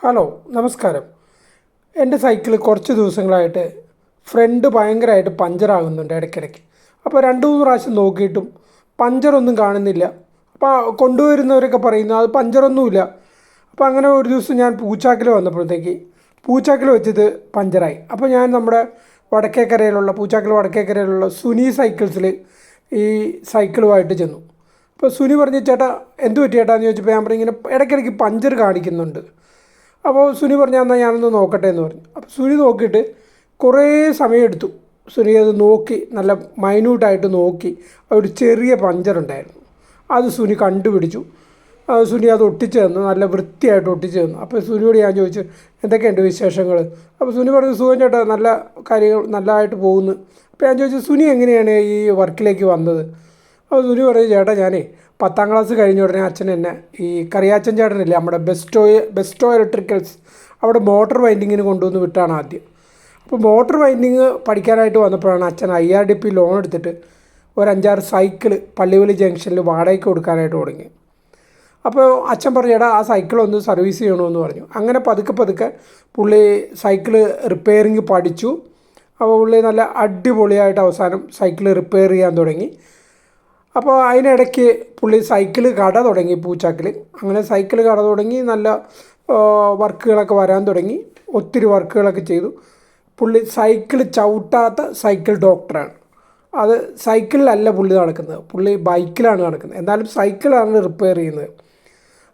Hello, നമസ്കാരം. എൻ്റെ cycle കുറച്ച് ദിവസങ്ങളായിട്ട് ഫ്രണ്ട് ഭയങ്കരമായിട്ട് പഞ്ചറാകുന്നുണ്ട് ഇടയ്ക്കിടയ്ക്ക്. അപ്പോൾ 2-3 പ്രാവശ്യം നോക്കിയിട്ടും പഞ്ചറൊന്നും കാണുന്നില്ല. അപ്പോൾ കൊണ്ടുവരുന്നവരൊക്കെ പറയുന്നു അത് പഞ്ചറൊന്നുമില്ല. അപ്പോൾ അങ്ങനെ ഒരു ദിവസം ഞാൻ പൂച്ചാക്കിൽ വന്നപ്പോഴത്തേക്ക് പൂച്ചാക്കിൽ വെച്ചത് പഞ്ചറായി. അപ്പോൾ ഞാൻ നമ്മുടെ പൂച്ചാക്കിൽ വടക്കേക്കരയിലുള്ള സുനി സൈക്കിൾസിൽ ഈ സൈക്കിളുമായിട്ട് ചെന്നു. അപ്പോൾ സുനി പറഞ്ഞു, ചേട്ടാ എന്ത് പറ്റി ചേട്ടാന്ന് ചോദിച്ചപ്പോൾ ഞാൻ പറഞ്ഞു ഇങ്ങനെ ഇടയ്ക്കിടയ്ക്ക് പഞ്ചർ കാണിക്കുന്നുണ്ട്. അപ്പോൾ സുനി പറഞ്ഞു, എന്നാൽ ഞാനൊന്ന് നോക്കട്ടെ എന്ന് പറഞ്ഞു. അപ്പോൾ സുനി നോക്കിയിട്ട് കുറേ സമയമെടുത്തു. സുനി അത് നോക്കി, നല്ല മൈന്യൂട്ടായിട്ട് നോക്കി, ഒരു ചെറിയ പഞ്ചറുണ്ടായിരുന്നു. അത് സുനി കണ്ടുപിടിച്ചു. സുനി അത് ഒട്ടിച്ച് തന്നു, നല്ല വൃത്തിയായിട്ട് ഒട്ടിച്ച് തന്നു. അപ്പോൾ സുനിയോട് ഞാൻ ചോദിച്ചു, എന്തൊക്കെയുണ്ട് വിശേഷങ്ങൾ? അപ്പോൾ സുനി പറഞ്ഞു, സുഖം ചേട്ടാ, നല്ല കാര്യങ്ങൾ നല്ലതായിട്ട് പോകുന്നു. അപ്പോൾ ഞാൻ ചോദിച്ചു, സുനി എങ്ങനെയാണ് ഈ വർക്കിലേക്ക് വന്നത്? അപ്പോൾ സുനി പറഞ്ഞു, ചേട്ടാ ഞാനേ 10ാം ക്ലാസ് കഴിഞ്ഞ ഉടനെ അച്ഛൻ എന്നെ ഈ കറിയാച്ചൻ ചേട്ടനില്ലേ നമ്മുടെ ബെസ്റ്റോ ഇലക്ട്രിക്കൽസ്, അവിടെ മോട്ടോർ വൈൻഡിങ്ങിന് കൊണ്ടുവന്ന് വിട്ടാണ് ആദ്യം. അപ്പോൾ മോട്ടോർ വൈൻഡിങ് പഠിക്കാനായിട്ട് വന്നപ്പോഴാണ് അച്ഛൻ IRDP ലോൺ എടുത്തിട്ട് ഒരു 5-6 സൈക്കിൾ പള്ളിവലി ജംഗ്ഷനിൽ വാടകയ്ക്ക് കൊടുക്കാനായിട്ട് തുടങ്ങി. അപ്പോൾ അച്ഛൻ പറഞ്ഞു, ചേട്ടാ ആ സൈക്കിളൊന്ന് സർവീസ് ചെയ്യണമെന്ന് പറഞ്ഞു. അങ്ങനെ പതുക്കെ പുള്ളി സൈക്കിൾ റിപ്പയറിങ് പഠിച്ചു. അപ്പോൾ പുള്ളി നല്ല അടിപൊളിയായിട്ട് അവസാനം സൈക്കിൾ റിപ്പയർ ചെയ്യാൻ തുടങ്ങി. അപ്പോൾ അതിനിടയ്ക്ക് പുള്ളി സൈക്കിൾ കട തുടങ്ങി പൂച്ചാക്കിൽ. അങ്ങനെ സൈക്കിൾ കട തുടങ്ങി, നല്ല വർക്കുകളൊക്കെ വരാൻ തുടങ്ങി. ഒത്തിരി വർക്കുകളൊക്കെ ചെയ്തു. പുള്ളി സൈക്കിൾ ചവിട്ടാത്ത സൈക്കിൾ ഡോക്ടറാണ്. അത് സൈക്കിളിലല്ല പുള്ളി നടക്കുന്നത്, പുള്ളി ബൈക്കിലാണ് നടക്കുന്നത്. എന്നാലും സൈക്കിളാണ് റിപ്പയർ ചെയ്യുന്നത്.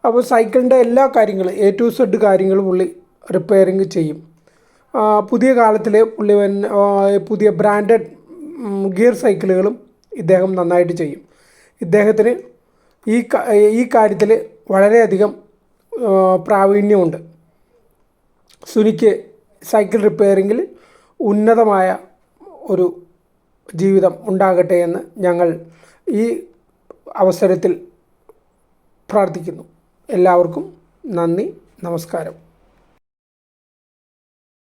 അപ്പോൾ സൈക്കിളിൻ്റെ എല്ലാ കാര്യങ്ങളും A to Z കാര്യങ്ങൾ പുള്ളി റിപ്പയറിങ് ചെയ്യും. പുതിയ കാലത്തിൽ പുള്ളി പുതിയ ബ്രാൻഡഡ് ഗിയർ സൈക്കിളുകളും ഇദ്ദേഹം നന്നായിട്ട് ചെയ്യും. ഇദ്ദേഹത്തിന് ഈ കാര്യത്തിൽ വളരെയധികം പ്രാവീണ്യമുണ്ട്. സുനിക്ക് സൈക്കിൾ റിപ്പയറിങ്ങിൽ ഉന്നതമായ ഒരു ജീവിതം ഉണ്ടാകട്ടെ എന്ന് ഞങ്ങൾ ഈ അവസരത്തിൽ പ്രാർത്ഥിക്കുന്നു. എല്ലാവർക്കും നന്ദി, നമസ്കാരം.